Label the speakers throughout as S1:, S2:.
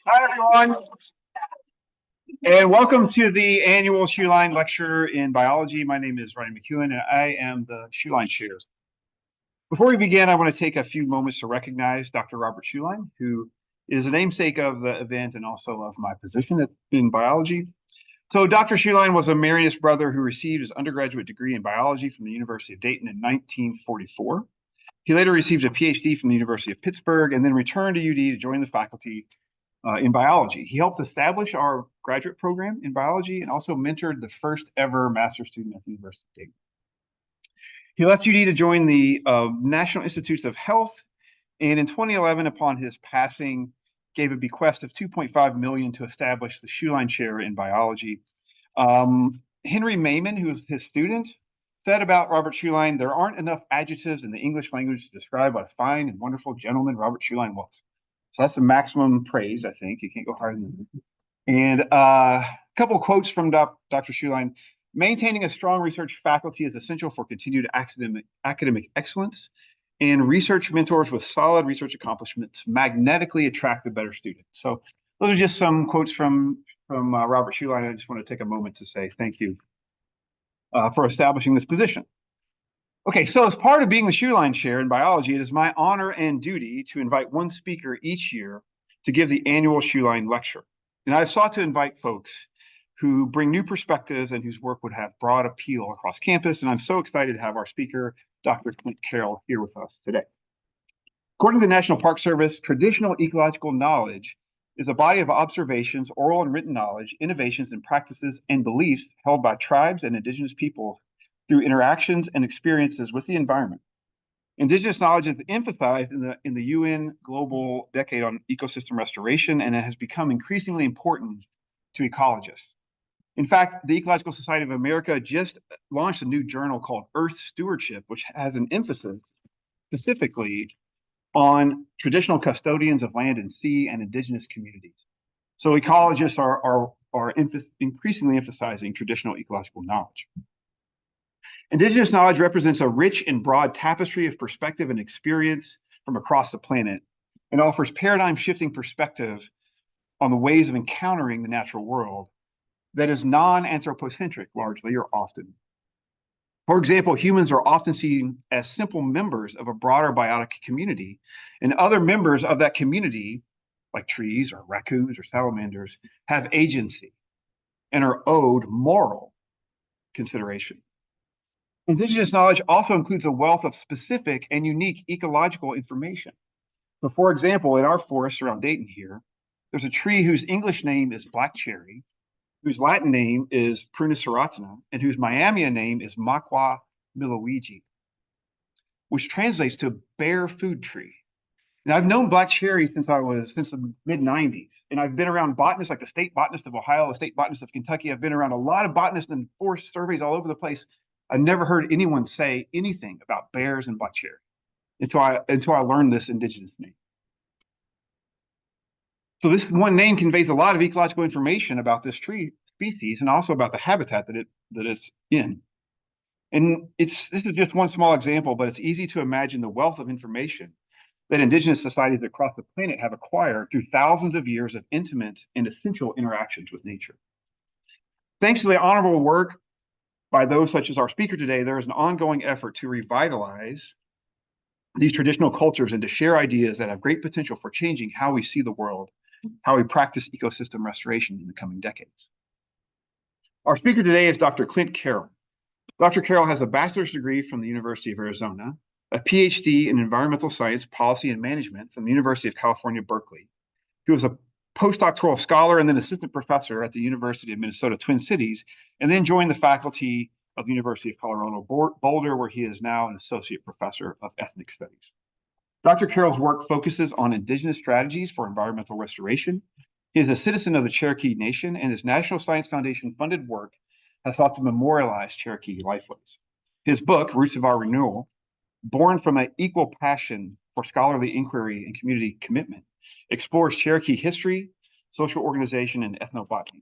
S1: Hi, everyone, and welcome to the annual Schuellein Lecture in Biology. My name is Ryan McEwen, and I am the Schuellein Chair. Before we begin, I want to take a few moments to recognize Dr. Robert Schuellein, who is the namesake of the event and also of my position in biology. So Dr. Schuellein was a Marianist brother who received his undergraduate degree in biology from the University of Dayton in 1944. He later received a PhD from the University of Pittsburgh and then returned to UD to join the faculty in biology. He helped establish our graduate program in biology and also mentored the first ever master's student at the University of Dayton. He left UD to join the National Institutes of Health, and in 2011, upon his passing, gave a bequest of $2.5 million to establish the Schuellein Chair in Biology. Henry Mayman, who was his student, said about Robert Schuellein, "There aren't enough adjectives in the English language to describe what a fine and wonderful gentleman Robert Schuellein was." So that's the maximum praise, I think. You can't go higher than that. And a couple of quotes from Dr. Schuellein. "Maintaining a strong research faculty is essential for continued academic excellence, and research mentors with solid research accomplishments magnetically attract the better student." So those are just some quotes from Robert Schuellein. I just want to take a moment to say thank you for establishing this position. Okay, so as part of being the Schuellein Chair in Biology, it is my honor and duty to invite one speaker each year to give the annual Schuellein Lecture. And I've sought to invite folks who bring new perspectives and whose work would have broad appeal across campus. And I'm so excited to have our speaker, Dr. Clint Carroll, here with us today. According to the National Park Service, traditional ecological knowledge is a body of observations, oral and written knowledge, innovations, and practices and beliefs held by tribes and indigenous people through interactions and experiences with the environment. Indigenous knowledge is emphasized in the UN Global Decade on Ecosystem Restoration, and it has become increasingly important to ecologists. In fact, the Ecological Society of America just launched a new journal called Earth Stewardship, which has an emphasis specifically on traditional custodians of land and sea and indigenous communities. So ecologists are increasingly emphasizing traditional ecological knowledge. Indigenous knowledge represents a rich and broad tapestry of perspective and experience from across the planet and offers paradigm-shifting perspective on the ways of encountering the natural world that is non-anthropocentric largely or often. For example, humans are often seen as simple members of a broader biotic community, and other members of that community, like trees or raccoons or salamanders, have agency and are owed moral consideration. Indigenous knowledge also includes a wealth of specific and unique ecological information. So, for example, in our forests around Dayton here, there's a tree whose English name is black cherry, whose Latin name is Prunus serratina, and whose Miami name is Maqua milowiji, which translates to bear food tree. And I've known black cherry since the mid-90s, and I've been around botanists like the state botanist of Ohio, the state botanist of Kentucky. I've been around a lot of botanists and forest surveys all over the place. I've never heard anyone say anything about bears and black cherry until I learned this indigenous name. So this one name conveys a lot of ecological information about this tree species and also about the habitat that it's in. And this is just one small example, but it's easy to imagine the wealth of information that indigenous societies across the planet have acquired through thousands of years of intimate and essential interactions with nature. Thanks to the honorable work by those such as our speaker today, there is an ongoing effort to revitalize these traditional cultures and to share ideas that have great potential for changing how we see the world, how we practice ecosystem restoration in the coming decades. Our speaker today is Dr. Clint Carroll. Dr. Carroll has a bachelor's degree from the University of Arizona, a PhD in environmental science, policy, and management from the University of California, Berkeley. He was a postdoctoral scholar and then assistant professor at the University of Minnesota, Twin Cities, and then joined the faculty of the University of Colorado, Boulder, where he is now an associate professor of ethnic studies. Dr. Carroll's work focuses on indigenous strategies for environmental restoration. He is a citizen of the Cherokee Nation, and his National Science Foundation funded work has sought to memorialize Cherokee lifeways. His book, Roots of Our Renewal, born from an equal passion for scholarly inquiry and community commitment, explores Cherokee history, social organization, and ethnobotany.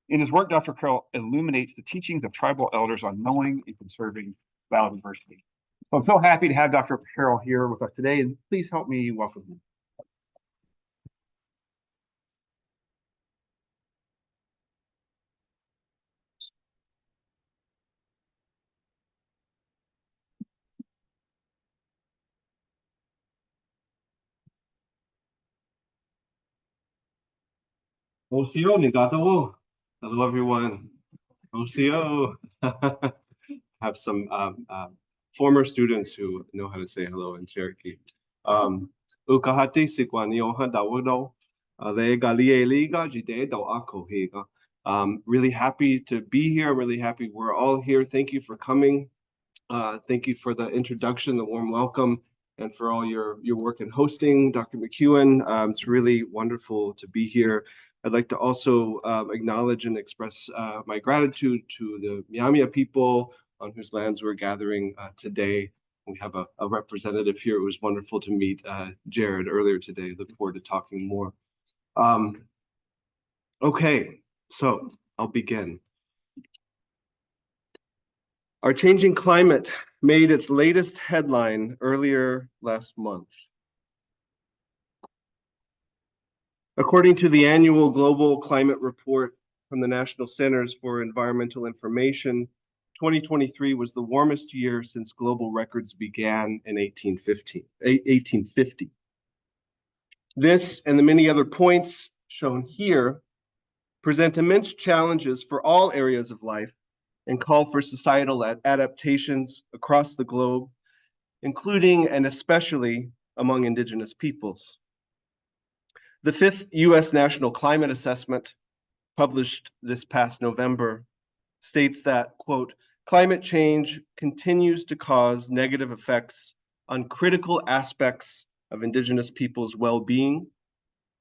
S1: In his work, Dr. Carroll illuminates the teachings of tribal elders on knowing and conserving biodiversity. So I'm so happy to have Dr. Carroll here with us today, and please help me welcome him.
S2: OCO, Nigato. Hello, everyone. OCO. Have some former students who know how to say hello in Cherokee. Ukahati sikwanioha dawado. Really happy to be here. I'm really happy we're all here. Thank you for coming. Thank you for the introduction, the warm welcome, and for all your work in hosting, Dr. McEwen. It's really wonderful to be here. I'd like to also acknowledge and express my gratitude to the Miamia people on whose lands we're gathering today. We have a representative here. It was wonderful to meet Jared earlier today. Look forward to talking more. Okay, so I'll begin. Our changing climate made its latest headline earlier last month. According to the annual Global Climate Report from the National Centers for Environmental Information, 2023 was the warmest year since global records began in 1850. This and the many other points shown here present immense challenges for all areas of life and call for societal adaptations across the globe, including and especially among Indigenous peoples. The 5th U.S. National Climate Assessment, published this past November, states that, quote, climate change continues to cause negative effects on critical aspects of Indigenous peoples' well-being,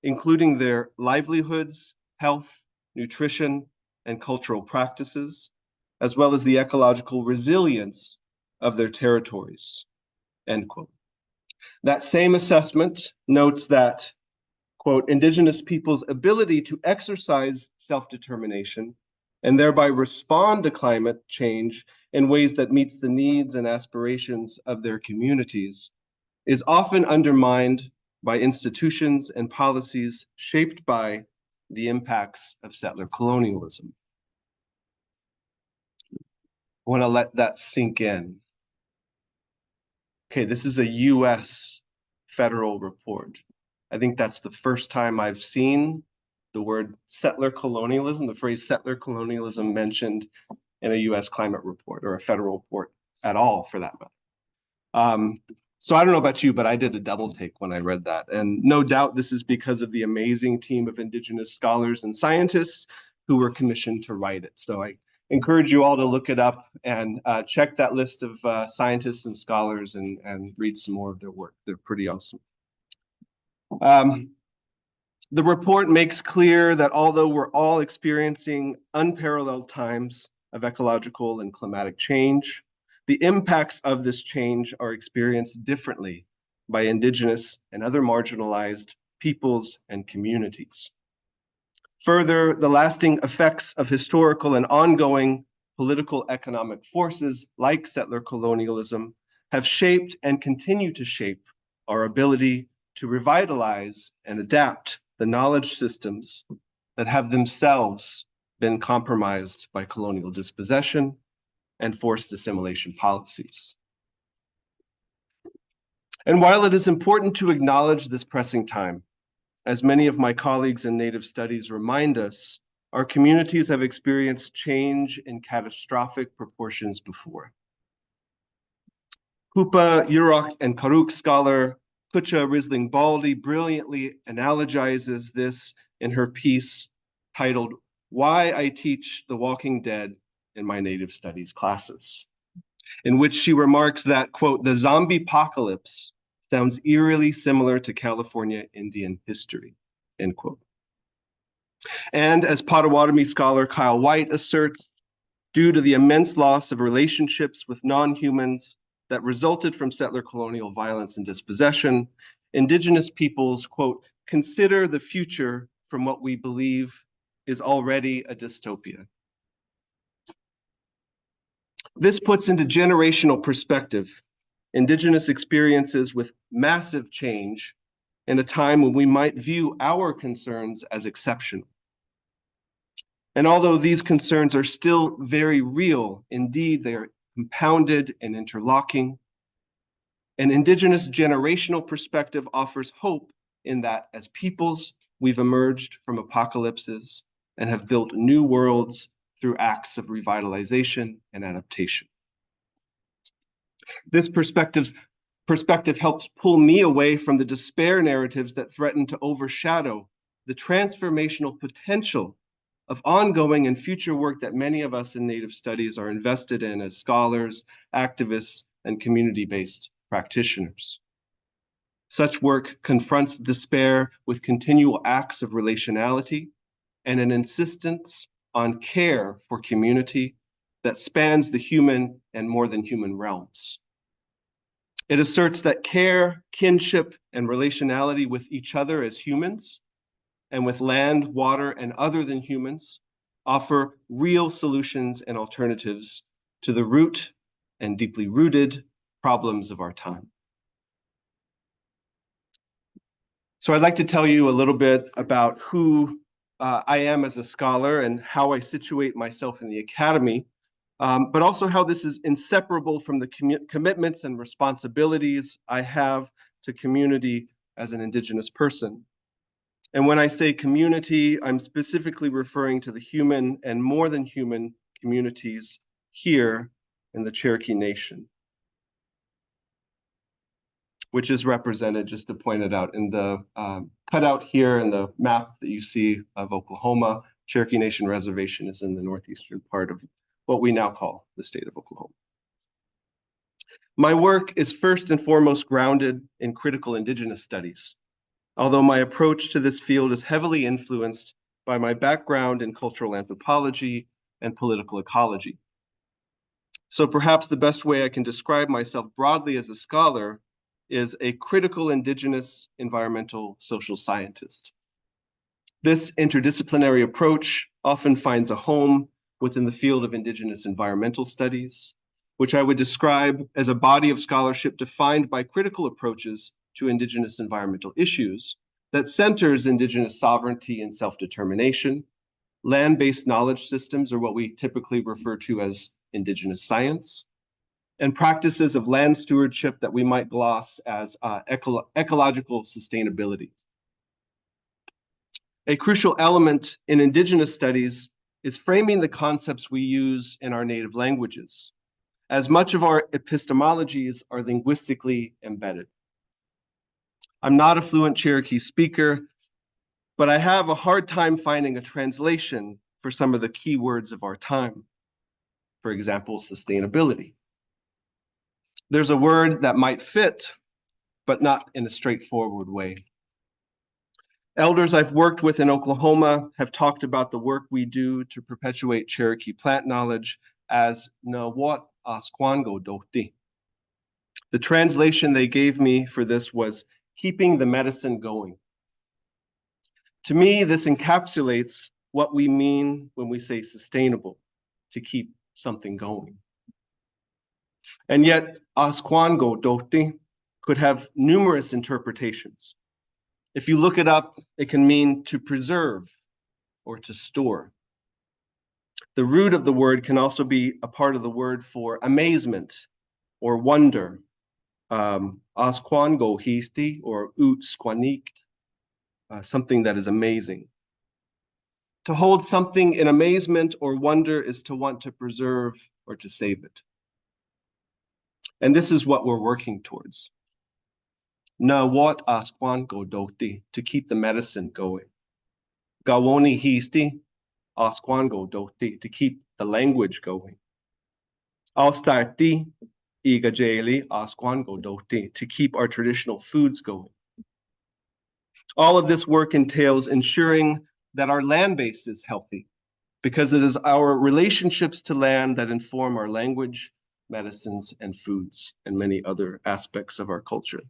S2: including their livelihoods, health, nutrition, and cultural practices, as well as the ecological resilience of their territories, end quote. That same assessment notes that, quote, Indigenous peoples' ability to exercise self-determination and thereby respond to climate change in ways that meets the needs and aspirations of their communities is often undermined by institutions and policies shaped by the impacts of settler colonialism. I want to let that sink in. Okay, this is a US federal report. I think that's the first time I've seen the word settler colonialism, the phrase settler colonialism mentioned in a US climate report or a federal report at all, for that matter. So I don't know about you, but I did a double take when I read that. And no doubt this is because of the amazing team of Indigenous scholars and scientists who were commissioned to write it. So I encourage you all to look it up and check that list of scientists and scholars and read some more of their work. They're pretty awesome. The report makes clear that although we're all experiencing unparalleled times of ecological and climatic change, the impacts of this change are experienced differently by Indigenous and other marginalized peoples and communities. Further, the lasting effects of historical and ongoing political economic forces like settler colonialism have shaped and continue to shape our ability to revitalize and adapt the knowledge systems that have themselves been compromised by colonial dispossession and forced assimilation policies. And while it is important to acknowledge this pressing time, as many of my colleagues in Native Studies remind us, our communities have experienced change in catastrophic proportions before. Hoopa, Yurok, and Karuk scholar Kutcha Risling-Baldy brilliantly analogizes this in her piece titled, Why I Teach the Walking Dead in My Native Studies Classes, in which she remarks that, quote, the zombie apocalypse sounds eerily similar to California Indian history, end quote. And as Potawatomi scholar Kyle White asserts, due to the immense loss of relationships with non-humans that resulted from settler colonial violence and dispossession, Indigenous peoples, quote, consider the future from what we believe is already a dystopia. This puts into generational perspective Indigenous experiences with massive change in a time when we might view our concerns as exceptional. And although these concerns are still very real, indeed they are compounded and interlocking, an Indigenous generational perspective offers hope in that as peoples, we've emerged from apocalypses and have built new worlds through acts of revitalization and adaptation. This perspective helps pull me away from the despair narratives that threaten to overshadow the transformational potential of ongoing and future work that many of us in Native studies are invested in as scholars, activists, and community-based practitioners. Such work confronts despair with continual acts of relationality and an insistence on care for community that spans the human and more than human realms. It asserts that care, kinship, and relationality with each other as humans and with land, water, and other than humans offer real solutions and alternatives to the root and deeply rooted problems of our time. So I'd like to tell you a little bit about who I am as a scholar and how I situate myself in the academy, but also how this is inseparable from the commitments and responsibilities I have to community as an Indigenous person. And when I say community, I'm specifically referring to the human and more than human communities here in the Cherokee Nation, which is represented, just to point it out, in the cutout here in the map that you see of Oklahoma. Cherokee Nation Reservation is in the northeastern part of what we now call the state of Oklahoma. My work is first and foremost grounded in critical Indigenous studies, although my approach to this field is heavily influenced by my background in cultural anthropology and political ecology. So perhaps the best way I can describe myself broadly as a scholar is a critical Indigenous environmental social scientist. This interdisciplinary approach often finds a home within the field of Indigenous environmental studies, which I would describe as a body of scholarship defined by critical approaches to Indigenous environmental issues that centers Indigenous sovereignty and self-determination, land-based knowledge systems, or what we typically refer to as Indigenous science, and practices of land stewardship that we might gloss as ecological sustainability. A crucial element in Indigenous studies is framing the concepts we use in our native languages, as much of our epistemologies are linguistically embedded. I'm not a fluent Cherokee speaker, but I have a hard time finding a translation for some of the key words of our time. For example, sustainability. There's a word that might fit, but not in a straightforward way. Elders I've worked with in Oklahoma have talked about the work we do to perpetuate Cherokee plant knowledge as Nawat Asquango Doti. The translation they gave me for this was keeping the medicine going. To me, this encapsulates what we mean when we say sustainable, to keep something going. And yet, Asquango Doti could have numerous interpretations. If you look it up, it can mean to preserve or to store. The root of the word can also be a part of the word for amazement or wonder. Asquango histi or utsquanikt, something that is amazing. To hold something in amazement or wonder is to want to preserve or to save it. And this is what we're working towards. Nawat Asquango Doti, to keep the medicine going. Gawoni histi, Asquango Doti, to keep the language going. Alstarti, Igajeli, Asquango Doti, to keep our traditional foods going. All of this work entails ensuring that our land base is healthy, because it is our relationships to land that inform our language, medicines, and foods, and many other aspects of our culture.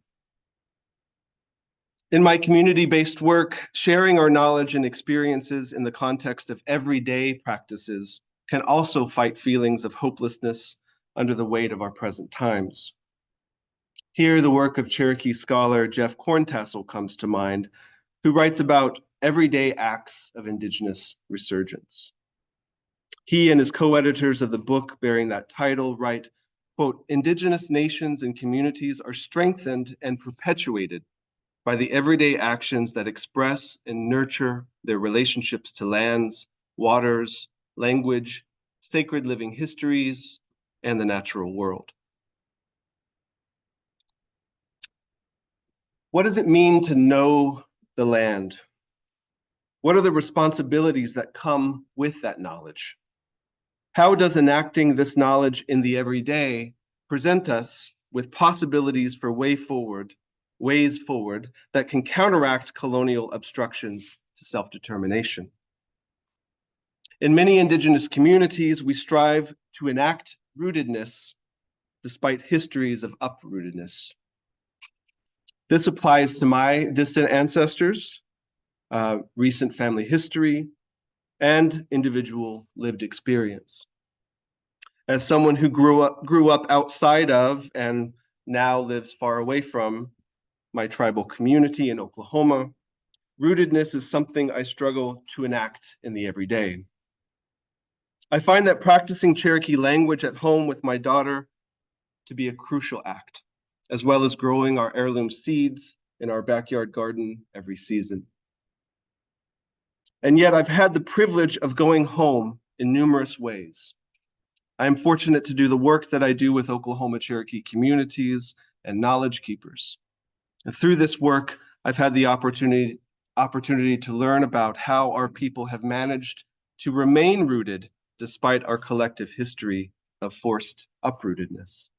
S2: In my community-based work, sharing our knowledge and experiences in the context of everyday practices can also fight feelings of hopelessness under the weight of our present times. Here, the work of Cherokee scholar Jeff Corntassel comes to mind, who writes about everyday acts of Indigenous resurgence. He and his co-editors of the book bearing that title write, quote, "Indigenous nations and communities are strengthened and perpetuated by the everyday actions that express and nurture their relationships to lands, waters, language, sacred living histories, and the natural world." What does it mean to know the land? What are the responsibilities that come with that knowledge? How does enacting this knowledge in the everyday present us with possibilities for ways forward that can counteract colonial obstructions to self-determination? In many Indigenous communities, we strive to enact rootedness despite histories of uprootedness. This applies to my distant ancestors, recent family history, and individual lived experience. As someone who grew up outside of and now lives far away from my tribal community in Oklahoma, rootedness is something I struggle to enact in the everyday. I find that practicing Cherokee language at home with my daughter to be a crucial act, as well as growing our heirloom seeds in our backyard garden every season. And yet I've had the privilege of going home in numerous ways. I am fortunate to do the work that I do with Oklahoma Cherokee communities and knowledge keepers. And through this work, I've had the opportunity to learn about how our people have managed to remain rooted despite our collective history of forced uprootedness.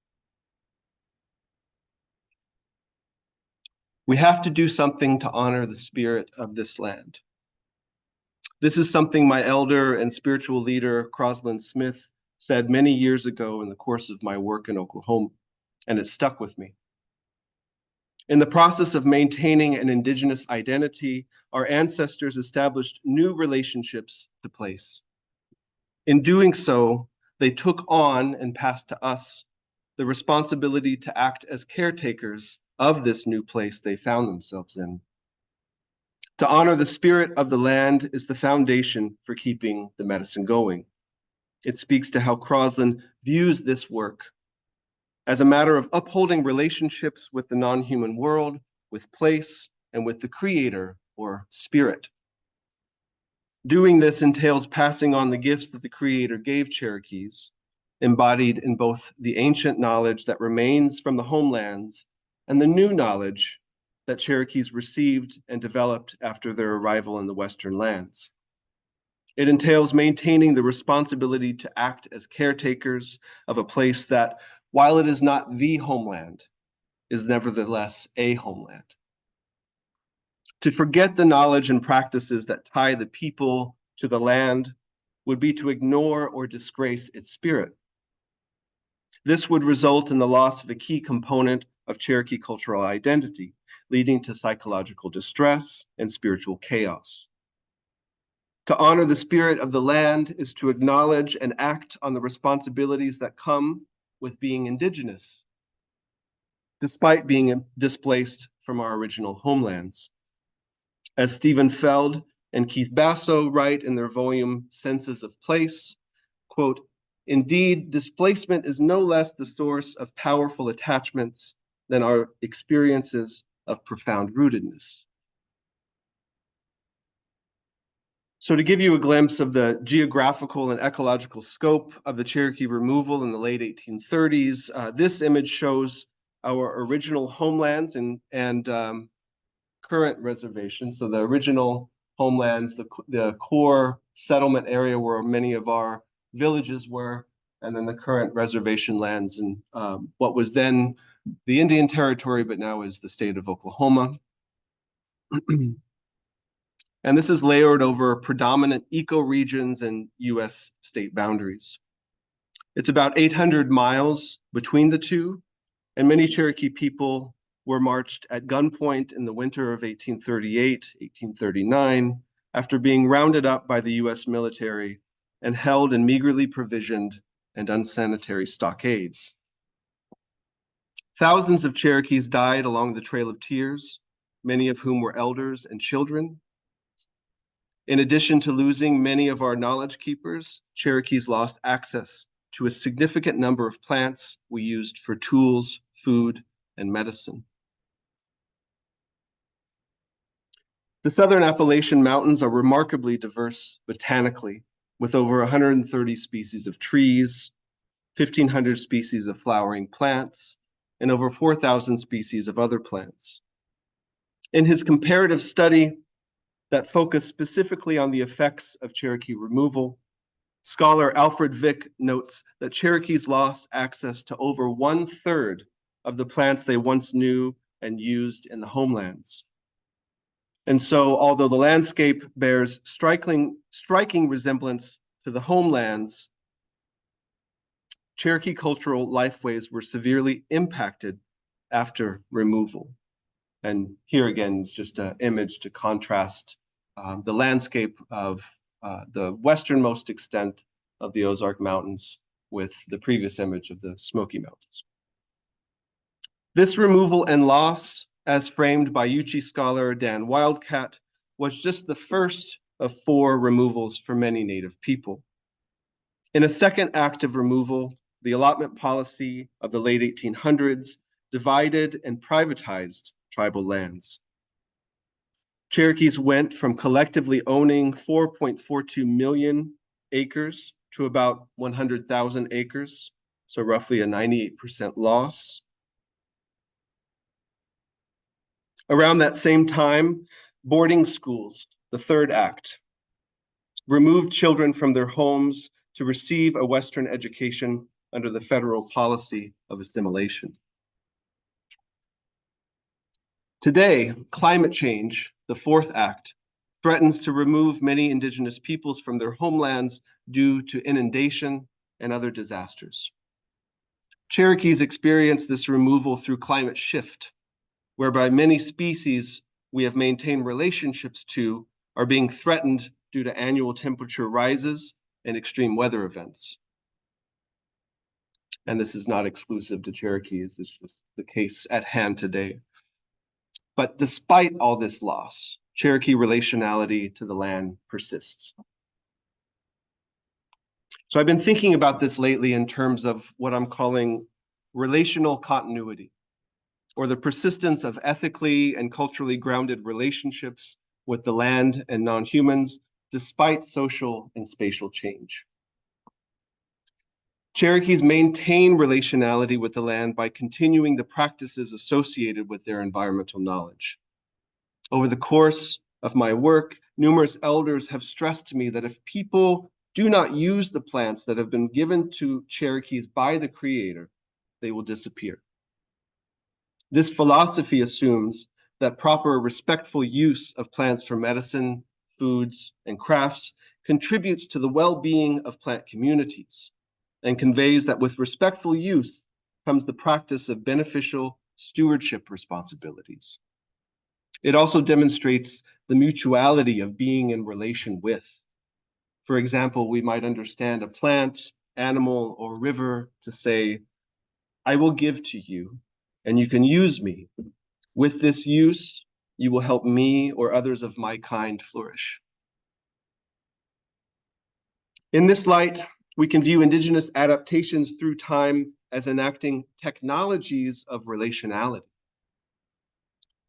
S2: We have to do something to honor the spirit of this land. This is something my elder and spiritual leader, Schuellein Smith, said many years ago in the course of my work in Oklahoma, and it stuck with me. In the process of maintaining an Indigenous identity, our ancestors established new relationships to place. In doing so, they took on and passed to us the responsibility to act as caretakers of this new place they found themselves in. To honor the spirit of the land is the foundation for keeping the medicine going. It speaks to how Schuellein views this work as a matter of upholding relationships with the non-human world, with place, and with the creator or spirit. Doing this entails passing on the gifts that the creator gave Cherokees, embodied in both the ancient knowledge that remains from the homelands and the new knowledge that Cherokees received and developed after their arrival in the Western lands. It entails maintaining the responsibility to act as caretakers of a place that, while it is not the homeland, is nevertheless a homeland. To forget the knowledge and practices that tie the people to the land would be to ignore or disgrace its spirit. This would result in the loss of a key component of Cherokee cultural identity, leading to psychological distress and spiritual chaos. To honor the spirit of the land is to acknowledge and act on the responsibilities that come with being Indigenous, despite being displaced from our original homelands. As Stephen Feld and Keith Basso write in their volume, Senses of Place, quote, "Indeed, displacement is no less the source of powerful attachments than our experiences of profound rootedness." So to give you a glimpse of the geographical and ecological scope of the Cherokee removal in the late 1830s, this image shows our original homelands and current reservations. So the original homelands, the core settlement area where many of our villages were, and then the current reservation lands and what was then the Indian Territory, but now is the state of Oklahoma. And this is layered over predominant ecoregions and US state boundaries. It's about 800 miles between the two, and many Cherokee people were marched at gunpoint in the winter of 1838, 1839, after being rounded up by the US military and held in meagerly provisioned and unsanitary stockades. Thousands of Cherokees died along the Trail of Tears, many of whom were elders and children. In addition to losing many of our knowledge keepers, Cherokees lost access to a significant number of plants we used for tools, food, and medicine. The Southern Appalachian Mountains are remarkably diverse botanically, with over 130 species of trees, 1,500 species of flowering plants, and over 4,000 species of other plants. In his comparative study that focused specifically on the effects of Cherokee removal, scholar Alfred Vick notes that Cherokees lost access to over 1/3 of the plants they once knew and used in the homelands. And so, although the landscape bears striking resemblance to the homelands, Cherokee cultural lifeways were severely impacted after removal. And here again is just an image to contrast the landscape of the westernmost extent of the Ozark Mountains with the previous image of the Smoky Mountains. This removal and loss, as framed by Yuchi scholar Dan Wildcat, was just the first of 4 removals for many Native people. In a second act of removal, the allotment policy of the late 1800s divided and privatized tribal lands. Cherokees went from collectively owning 4.42 million acres to about 100,000 acres, so roughly a 98% loss. Around that same time, boarding schools, the third act, removed children from their homes to receive a Western education under the federal policy of assimilation. Today, climate change, the fourth act, threatens to remove many Indigenous peoples from their homelands due to inundation and other disasters. Cherokees experience this removal through climate shift, whereby many species we have maintained relationships to are being threatened due to annual temperature rises and extreme weather events. And this is not exclusive to Cherokees, it's just the case at hand today. But despite all this loss, Cherokee relationality to the land persists. So I've been thinking about this lately in terms of what I'm calling relational continuity, or the persistence of ethically and culturally grounded relationships with the land and non-humans, despite social and spatial change. Cherokees maintain relationality with the land by continuing the practices associated with their environmental knowledge. Over the course of my work, numerous elders have stressed to me that if people do not use the plants that have been given to Cherokees by the Creator, they will disappear. This philosophy assumes that proper, respectful use of plants for medicine, foods, and crafts contributes to the well-being of plant communities, and conveys that with respectful use comes the practice of beneficial stewardship responsibilities. It also demonstrates the mutuality of being in relation with. For example, we might understand a plant, animal, or river to say, I will give to you, and you can use me. With this use, you will help me or others of my kind flourish. In this light, we can view Indigenous adaptations through time as enacting technologies of relationality.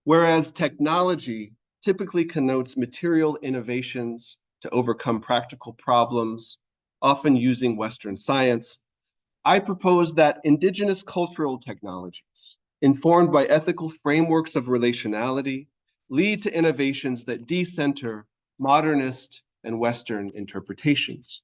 S2: Whereas technology typically connotes material innovations to overcome practical problems, often using Western science, I propose that Indigenous cultural technologies, informed by ethical frameworks of relationality, lead to innovations that decenter modernist and Western interpretations.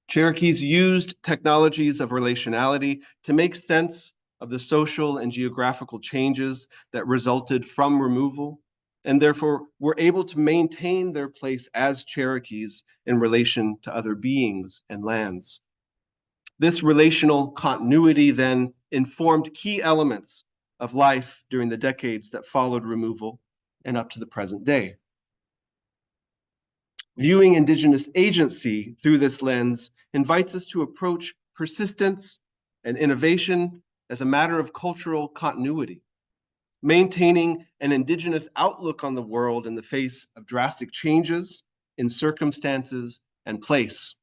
S2: Cherokees used technologies of relationality to make sense of the social and geographical changes that resulted from removal and therefore were able to maintain their place as Cherokees in relation to other beings and lands. This relational continuity then informed key elements of life during the decades that followed removal and up to the present day. Viewing Indigenous agency through this lens invites us to approach persistence and innovation as a matter of cultural continuity, maintaining an Indigenous outlook on the world in the face of drastic changes in circumstances and place.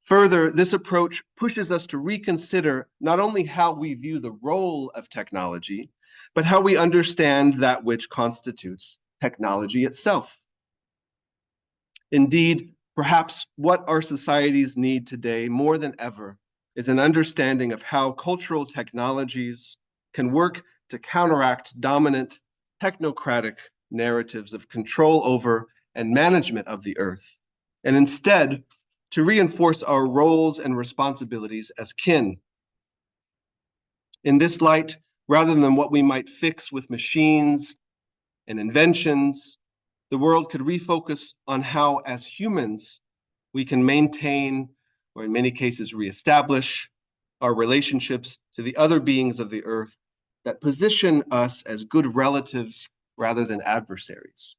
S2: Further, this approach pushes us to reconsider not only how we view the role of technology, but how we understand that which constitutes technology itself. Indeed, perhaps what our societies need today more than ever is an understanding of how cultural technologies can work to counteract dominant technocratic narratives of control over and management of the earth, and instead to reinforce our roles and responsibilities as kin. In this light, rather than what we might fix with machines and inventions, the world could refocus on how, as humans, we can maintain, or in many cases reestablish, our relationships to the other beings of the earth that position us as good relatives rather than adversaries.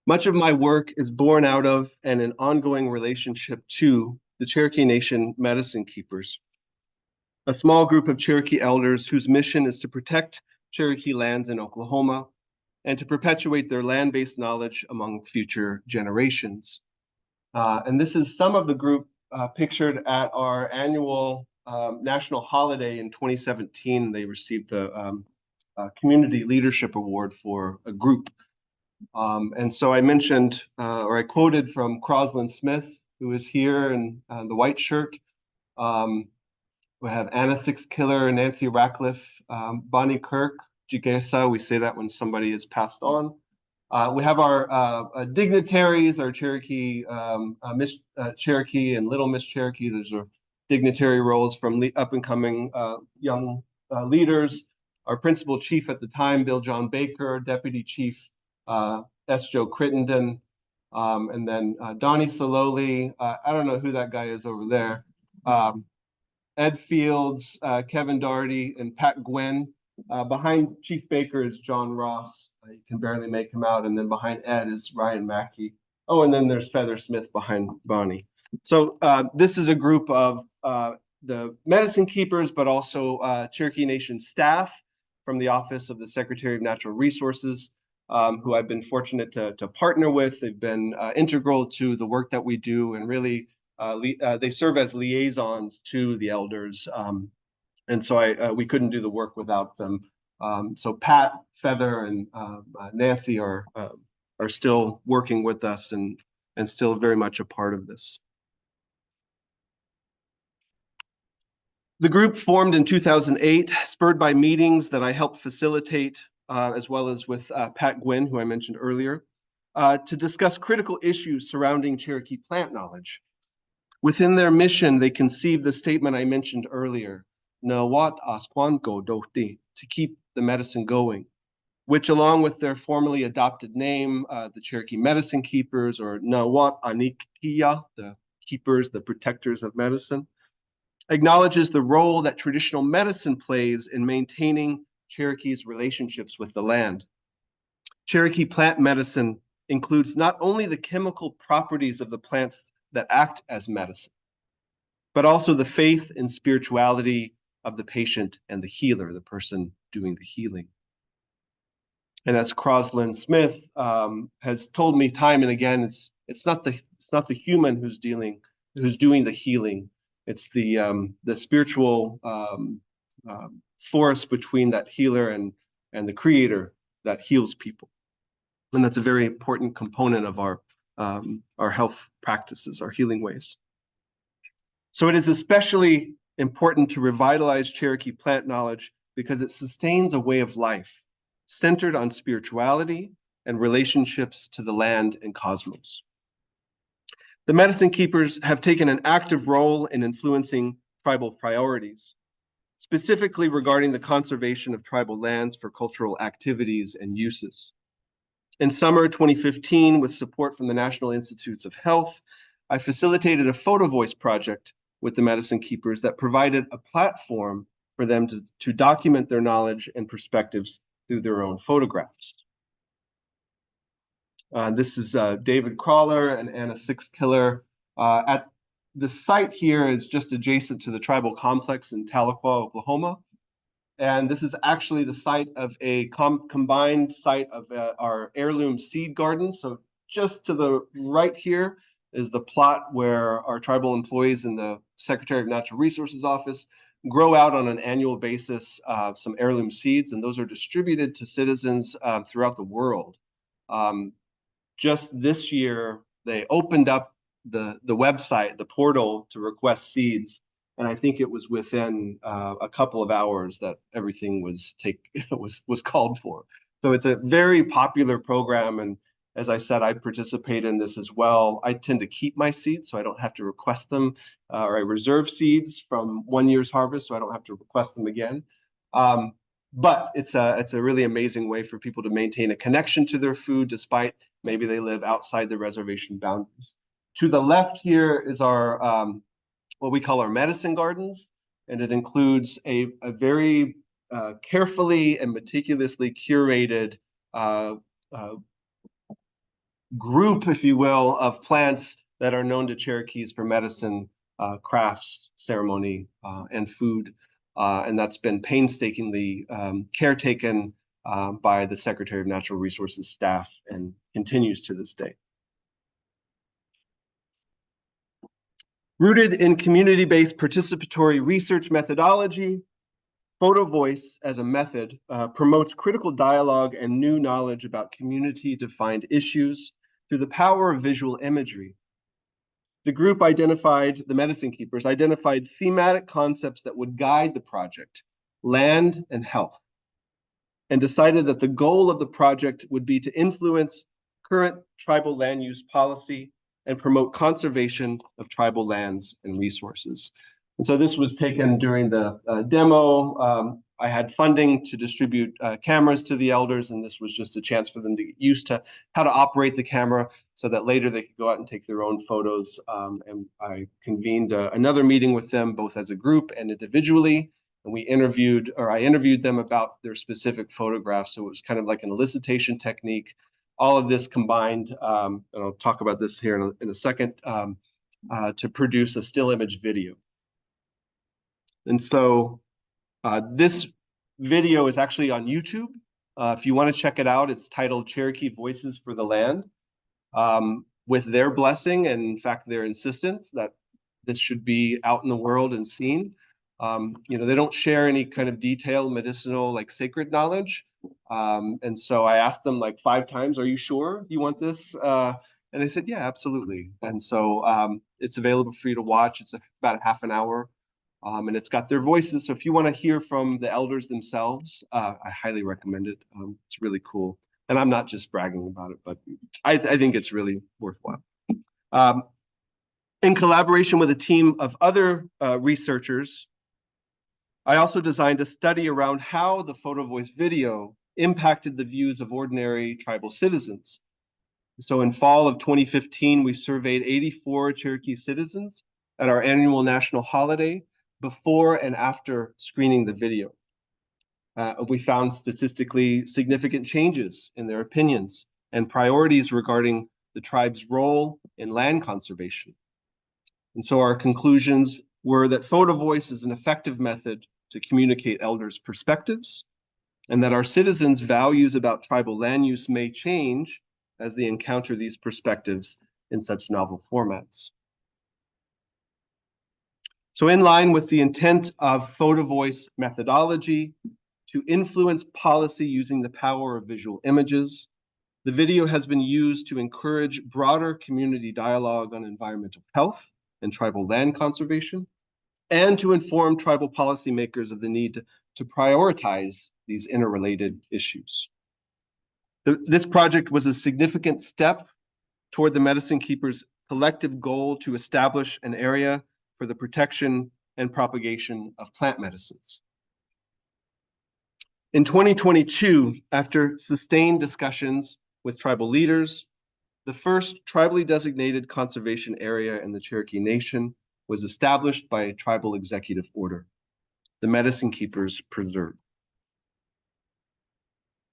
S2: Much of my work is born out of and an ongoing relationship to the Cherokee Nation medicine keepers, a small group of Cherokee elders whose mission is to protect Cherokee lands in Oklahoma and to perpetuate their land-based knowledge among future generations. And this is some of the group pictured at our annual national holiday in 2017. They received the Community Leadership Award for a group. And so I mentioned, or I quoted from Schuellein Smith, who is here in the white shirt. We have Anna Six Killer, Nancy Ratcliffe, Bonnie Kirk, Jigesa. We say that when somebody is passed on. We have our dignitaries, our Cherokee, Miss Cherokee and Little Miss Cherokee. Those are dignitary roles from up and coming young leaders. Our principal chief at the time, Bill John Baker, deputy chief S. Joe Crittenden, and then Donnie Saloli. I don't know who that guy is over there. Ed Fields, Kevin Doherty, and Pat Gwynn. Behind Chief Baker is John Ross. You can barely make him out. And then behind Ed is Ryan Mackey. Oh, and then there's Feather Smith behind Bonnie. So this is a group of the medicine keepers, but also Cherokee Nation staff from the Office of the Secretary of Natural Resources, who I've been fortunate to partner with. They've been integral to the work that we do, and really they serve as liaisons to the elders. And so we couldn't do the work without them. So Pat, Feather, and Nancy are still working with us and still very much a part of this. The group formed in 2008, spurred by meetings that I helped facilitate, as well as with Pat Gwynn, who I mentioned earlier, to discuss critical issues surrounding Cherokee plant knowledge. Within their mission, they conceived the statement I mentioned earlier, na wat asquanko dohti, to keep the medicine going, which along with their formally adopted name, the Cherokee Medicine Keepers, or na wat aniktia, the keepers, the protectors of medicine, acknowledges the role that traditional medicine plays in maintaining Cherokee's relationships with the land. Cherokee plant medicine includes not only the chemical properties of the plants that act as medicine, but also the faith and spirituality of the patient and the healer, the person doing the healing. And as Schuellein Smith has told me time and again, it's not the human who's doing the healing. It's the spiritual force between that healer and the creator that heals people. And that's a very important component of our health practices, our healing ways. So it is especially important to revitalize Cherokee plant knowledge because it sustains a way of life centered on spirituality and relationships to the land and cosmos. The medicine keepers have taken an active role in influencing tribal priorities, specifically regarding the conservation of tribal lands for cultural activities and uses. In summer 2015, with support from the National Institutes of Health, I facilitated a photo voice project with the medicine keepers that provided a platform for them to document their knowledge and perspectives through their own photographs. This is David Crawler and Anna Sixkiller. At the site here is just adjacent to the tribal complex in Tahlequah, Oklahoma. And this is actually the site of a combined site of our heirloom seed garden. So just to the right here is the plot where our tribal employees in the Secretary of Natural Resources office grow out on an annual basis some heirloom seeds, and those are distributed to citizens throughout the world. Just this year, they opened up the website, the portal, to request seeds. And I think it was within a couple of hours that everything was called for. So it's a very popular program. And as I said, I participate in this as well. I tend to keep my seeds, so I don't have to request them, or I reserve seeds from one year's harvest, so I don't have to request them again. But it's a really amazing way for people to maintain a connection to their food, despite maybe they live outside the reservation boundaries. To the left here is our what we call our medicine gardens, and it includes a very carefully and meticulously curated group, if you will, of plants that are known to Cherokees for medicine, crafts, ceremony, and food. And that's been painstakingly caretaken by the Secretary of Natural Resources staff and continues to this day. Rooted in community-based participatory research methodology, photo voice as a method promotes critical dialogue and new knowledge about community-defined issues through the power of visual imagery. The group the medicine keepers identified thematic concepts that would guide the project, land and health, and decided that the goal of the project would be to influence current tribal land use policy and promote conservation of tribal lands and resources. And so this was taken during the demo. I had funding to distribute cameras to the elders, and this was just a chance for them to get used to how to operate the camera so that later they could go out and take their own photos. And I convened another meeting with them, both as a group and individually. And I interviewed them about their specific photographs. So it was kind of like an elicitation technique. All of this combined, and I'll talk about this here in a second, to produce a still image video. And so this video is actually on YouTube. If you want to check it out, it's titled Cherokee Voices for the Land. With their blessing and in fact their insistence that this should be out in the world and seen. They don't share any kind of detailed medicinal, like sacred knowledge. And so I asked them like 5 times, are you sure you want this? And they said, yeah, absolutely. And so it's available for you to watch. It's about a half an hour. And it's got their voices. So if you want to hear from the elders themselves, I highly recommend it. It's really cool. And I'm not just bragging about it, but I think it's really worthwhile. In collaboration with a team of other researchers, I also designed a study around how the photo voice video impacted the views of ordinary tribal citizens. So in fall of 2015, we surveyed 84 Cherokee citizens at our annual national holiday before and after screening the video. We found statistically significant changes in their opinions and priorities regarding the tribe's role in land conservation. And so our conclusions were that photo voice is an effective method to communicate elders' perspectives, and that our citizens' values about tribal land use may change as they encounter these perspectives in such novel formats. So in line with the intent of photo voice methodology to influence policy using the power of visual images, the video has been used to encourage broader community dialogue on environmental health and tribal land conservation, and to inform tribal policymakers of the need to prioritize these interrelated issues. This project was a significant step toward the medicine keepers collective goal to establish an area for the protection and propagation of plant medicines. In 2022, after sustained discussions with tribal leaders, the first tribally designated conservation area in the Cherokee Nation was established by a tribal executive order, the Medicine Keepers Preserve.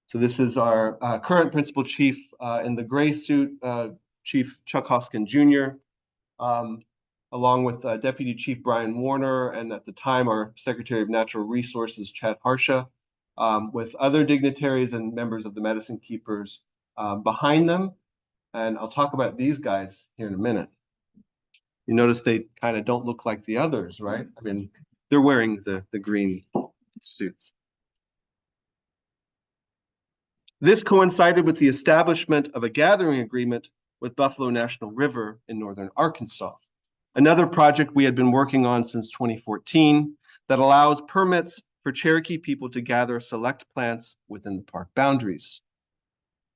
S2: So this is our current principal chief in the gray suit, Chief Chuck Hoskin Jr., along with Deputy Chief Brian Warner, and at the time our Secretary of Natural Resources, Chad Harsha, with other dignitaries and members of the Medicine Keepers behind them. And I'll talk about these guys here in a minute. You notice they kind of don't look like the others, right? I mean, they're wearing the green suits. This coincided with the establishment of a gathering agreement with Buffalo National River in northern Arkansas, another project we had been working on since 2014 that allows permits for Cherokee people to gather select plants within the park boundaries.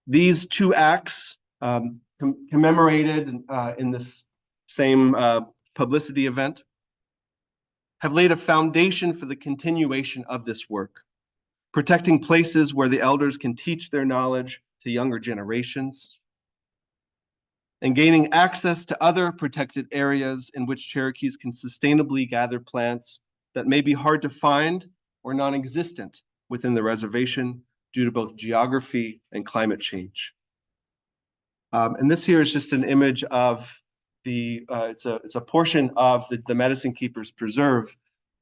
S2: These two acts, commemorated in this same publicity event, have laid a foundation for the continuation of this work, protecting places where the elders can teach their knowledge to younger generations, and gaining access to other protected areas in which Cherokees can sustainably gather plants that may be hard to find or non-existent within the reservation due to both geography and climate change. And this here is just an image of the, it's a portion of the Medicine Keepers Preserve.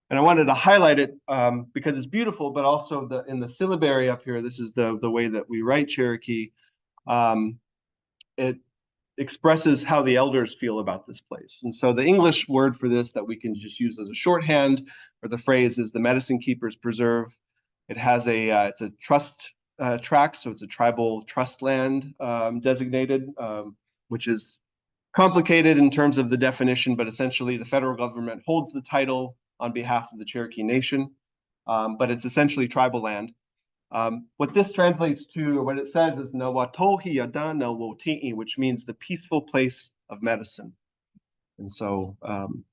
S2: And I wanted to highlight it because it's beautiful, but also in the syllabary up here, this is the way that we write Cherokee. It expresses how the elders feel about this place. And so the English word for this that we can just use as a shorthand, or the phrase, is the Medicine Keepers Preserve. It has it's a trust tract, so it's a tribal trust land designated, which is complicated in terms of the definition, but essentially the federal government holds the title on behalf of the Cherokee Nation, but it's essentially tribal land. What this translates to, or what it says, is Nawatohi Yadana Woti'i, which means the peaceful place of medicine. And so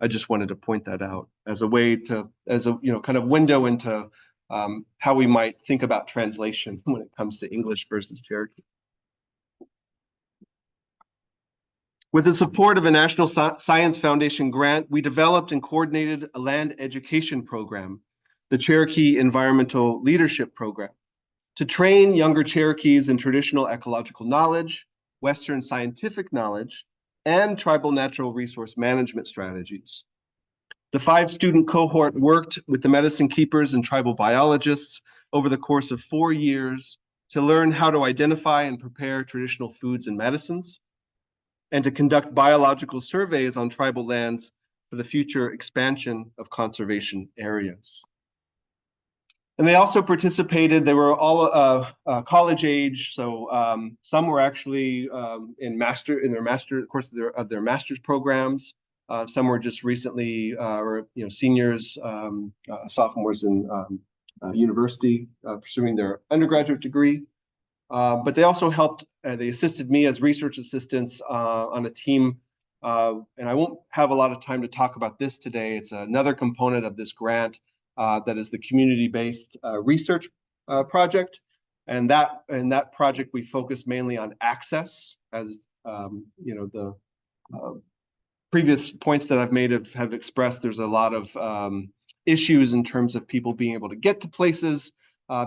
S2: I just wanted to point that out as a way to, as a kind of window into how we might think about translation when it comes to English versus Cherokee. With the support of a National Science Foundation grant, we developed and coordinated a land education program, the Cherokee Environmental Leadership Program, to train younger Cherokees in traditional ecological knowledge, Western scientific knowledge, and tribal natural resource management strategies. The 5-student cohort worked with the Medicine Keepers and tribal biologists over the course of 4 years to learn how to identify and prepare traditional foods and medicines, and to conduct biological surveys on tribal lands for the future expansion of conservation areas. And they also participated, they were all college age, so some were actually in their master's programs. Some were just recently, seniors, sophomores in university pursuing their undergraduate degree. But they also helped, they assisted me as research assistants on a team. And I won't have a lot of time to talk about this today. It's another component of this grant that is the community-based research project. And that project, we focus mainly on access, as the previous points that I've made have expressed. There's a lot of issues in terms of people being able to get to places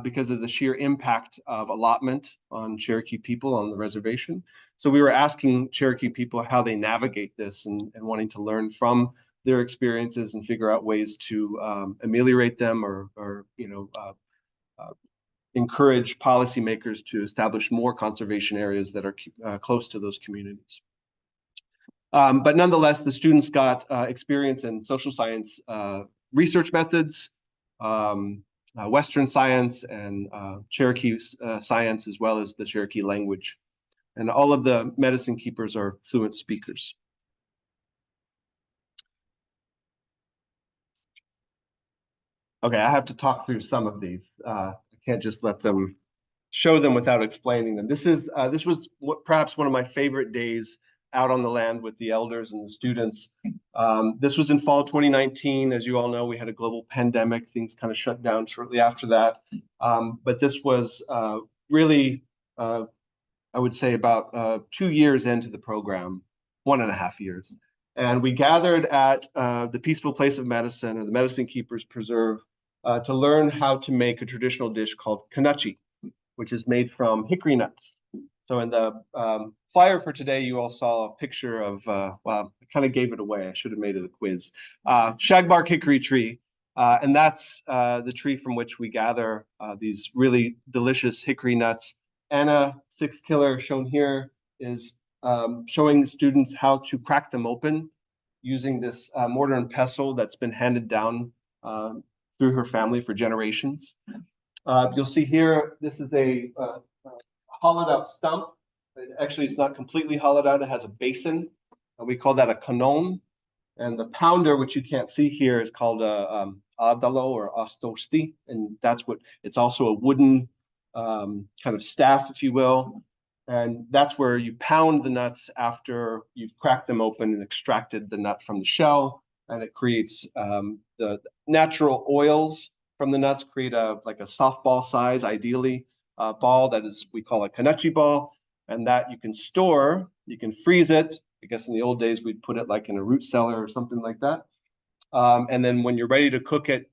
S2: because of the sheer impact of allotment on Cherokee people on the reservation. So we were asking Cherokee people how they navigate this and wanting to learn from their experiences and figure out ways to ameliorate them or encourage policymakers to establish more conservation areas that are close to those communities. But nonetheless, the students got experience in social science research methods, Western science, and Cherokee science, as well as the Cherokee language. And all of the Medicine Keepers are fluent speakers. Okay, I have to talk through some of these. I can't just let them show them without explaining them. This was perhaps one of my favorite days out on the land with the elders and the students. This was in fall 2019. As you all know, we had a global pandemic. Things kind of shut down shortly after that. But this was really, I would say, about 2 years into the program, 1.5 years. And we gathered at the Peaceful Place of Medicine, or the Medicine Keepers Preserve, to learn how to make a traditional dish called kanachi, which is made from hickory nuts. So in the flyer for today, you all saw a picture of, well, I kind of gave it away. I should have made it a quiz. Shagbark hickory tree. And that's the tree from which we gather these really delicious hickory nuts. Anna, 6 Killer, shown here, is showing the students how to crack them open using this mortar and pestle that's been handed down through her family for generations. You'll see here, this is a hollowed out stump. Actually, it's not completely hollowed out. It has a basin. We call that a canon. And the pounder, which you can't see here, is called a adalo or astosti. And that's what, it's also a wooden kind of staff, if you will. And that's where you pound the nuts after you've cracked them open and extracted the nut from the shell. And it creates the natural oils from the nuts, create like a softball size, ideally, ball that is, we call a kanachi ball. And that you can store, you can freeze it. I guess in the old days, we'd put it like in a root cellar or something like that. And then when you're ready to cook it,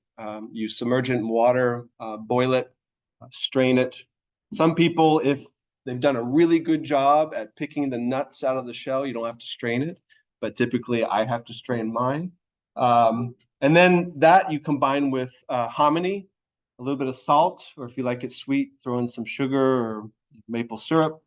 S2: you submerge it in water, boil it, strain it. Some people, if they've done a really good job at picking the nuts out of the shell, you don't have to strain it, but typically I have to strain mine. And then that you combine with hominy, a little bit of salt, or if you like it sweet, throw in some sugar or maple syrup.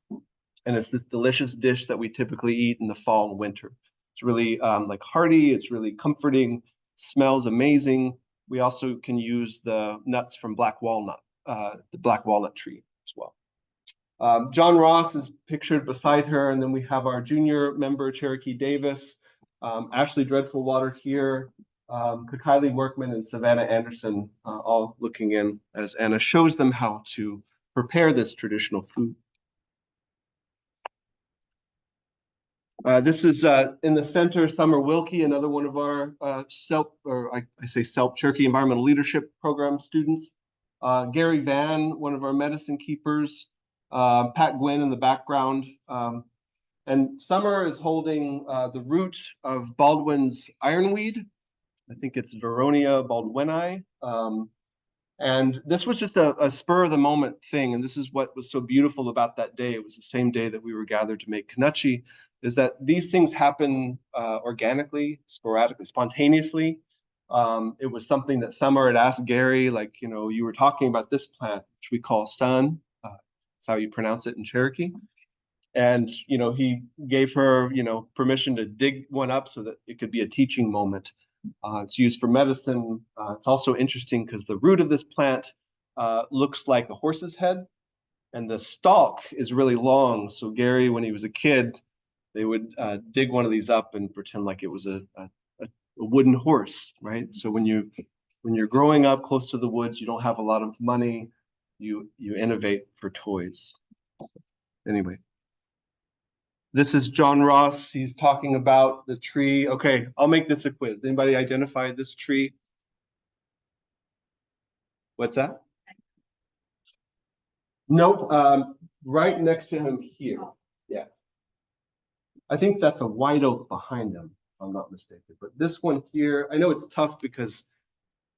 S2: And it's this delicious dish that we typically eat in the fall and winter. It's really like hearty, it's really comforting, smells amazing. We also can use the nuts from black walnut, the black walnut tree as well. John Ross is pictured beside her, and then we have our junior member, Cherokee Davis, Ashley Dreadful-Water here, Kylie Workman and Savannah Anderson, all looking in as Anna shows them how to prepare this traditional food. This is in the center, Summer Wilkie, another one of our Cherokee Environmental Leadership Program students. Gary Van, one of our medicine keepers. Pat Gwynn in the background. And Summer is holding the root of Baldwin's ironweed. I think it's Veronia baldwini. And this was just a spur of the moment thing. And this is what was so beautiful about that day. It was the same day that we were gathered to make kanachi, is that these things happen organically, sporadically, spontaneously. It was something that Summer had asked Gary, like, you know, you were talking about this plant, which we call sun. That's how you pronounce it in Cherokee. And, you know, he gave her, you know, permission to dig one up so that it could be a teaching moment. It's used for medicine. It's also interesting because the root of this plant looks like a horse's head, and the stalk is really long. So Gary, when he was a kid, they would dig one of these up and pretend like it was a wooden horse, right? So when you're growing up close to the woods, you don't have a lot of money, you innovate for toys. Anyway. This is John Ross. He's talking about the tree. Okay, I'll make this a quiz. Anybody identify this tree? What's that? Nope. Right next to him here. Yeah. I think that's a white oak behind him, if I'm not mistaken. But this one here, I know it's tough because,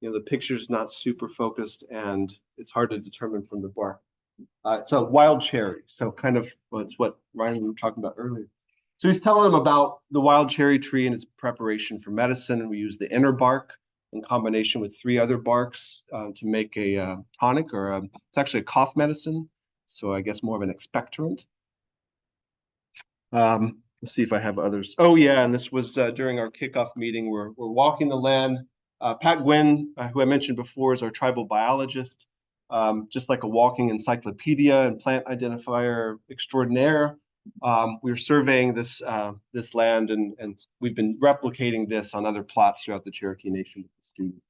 S2: you know, the picture's not super focused and it's hard to determine from the bark. It's a wild cherry, so kind of, well, it's what Ryan was talking about earlier. So he's telling them about the wild cherry tree and its preparation for medicine. And we use the inner bark in combination with 3 other barks to make a tonic, or it's actually a cough medicine. So I guess more of an expectorant. Let's see if I have others. Oh yeah, and this was during our kickoff meeting. We're walking the land. Pat Gwynn, who I mentioned before, is our tribal biologist. Just like a walking encyclopedia and plant identifier extraordinaire. We're surveying this land, and we've been replicating this on other plots throughout the Cherokee Nation with the students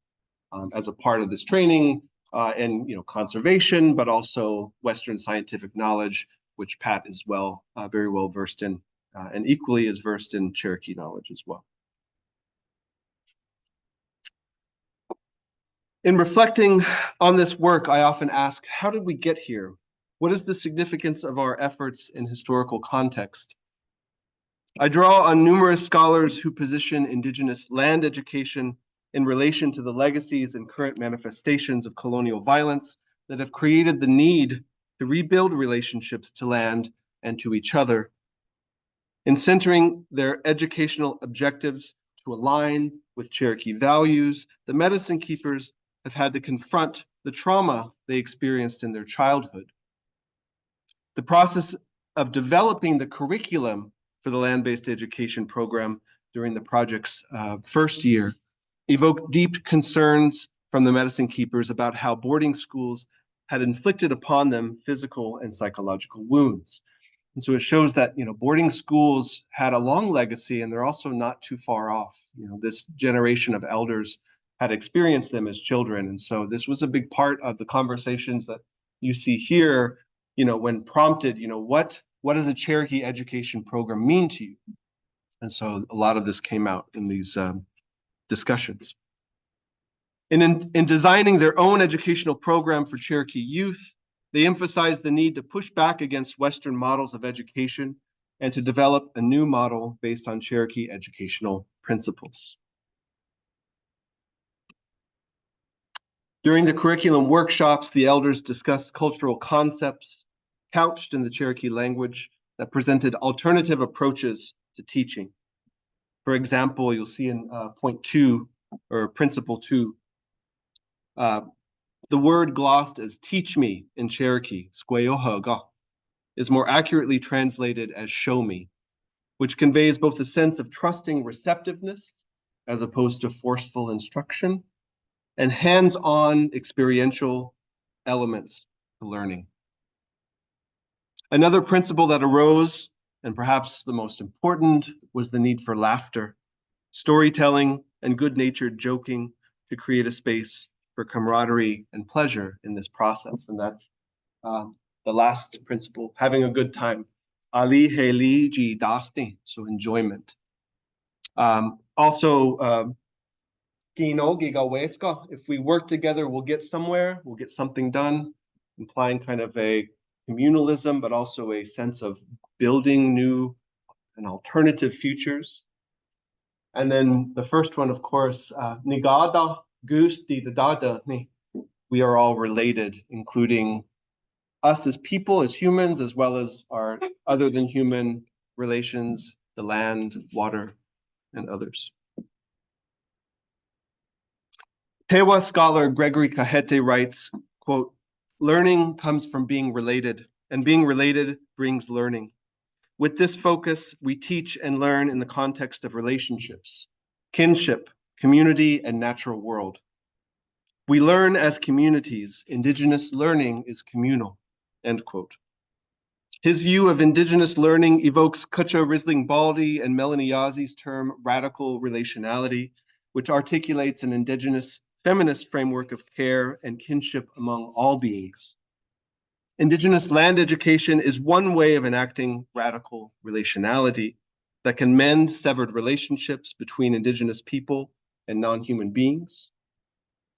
S2: as a part of this training and, you know, conservation, but also Western scientific knowledge, which Pat is very well versed in. and equally as versed in Cherokee knowledge as well. In reflecting on this work, I often ask, how did we get here? What is the significance of our efforts in historical context? I draw on numerous scholars who position Indigenous land education in relation to the legacies and current manifestations of colonial violence that have created the need to rebuild relationships to land and to each other. In centering their educational objectives to align with Cherokee values, the medicine keepers have had to confront the trauma they experienced in their childhood. The process of developing the curriculum for the land-based education program during the project's first year evoked deep concerns from the medicine keepers about how boarding schools had inflicted upon them physical and psychological wounds. And so it shows that, boarding schools had a long legacy, and they're also not too far off. This generation of elders had experienced them as children. And so this was a big part of the conversations that you see here, when prompted, what does a Cherokee education program mean to you? And so a lot of this came out in these discussions. In designing their own educational program for Cherokee youth, they emphasized the need to push back against Western models of education and to develop a new model based on Cherokee educational principles. During the curriculum workshops, the elders discussed cultural concepts couched in the Cherokee language that presented alternative approaches to teaching. For example, you'll see in point 2 or principle 2, the word glossed as teach me in Cherokee, "Squayohaga," is more accurately translated as show me, which conveys both a sense of trusting receptiveness as opposed to forceful instruction and hands-on experiential elements to learning. Another principle that arose, and perhaps the most important, was the need for laughter, storytelling, and good-natured joking to create a space for camaraderie and pleasure in this process. And that's the last principle, having a good time. Ali heli ji dasti, so enjoyment. Also, if we work together, we'll get somewhere, we'll get something done, implying kind of a communalism, but also a sense of building new and alternative futures. And then the first one, of course, Nigada Gusti Dada Ni. We are all related, including us as people, as humans, as well as our other than human relations, the land, water, and others. Tewa scholar Gregory Kahete writes, quote, "Learning comes from being related, and being related brings learning. With this focus, we teach and learn in the context of relationships, kinship, community, and natural world. We learn as communities. Indigenous learning is communal," end quote. His view of Indigenous learning evokes Kutcha Risling Baldy and Melanie Yazzi's term radical relationality, which articulates an Indigenous feminist framework of care and kinship among all beings. Indigenous land education is one way of enacting radical relationality that can mend severed relationships between Indigenous people and non-human beings,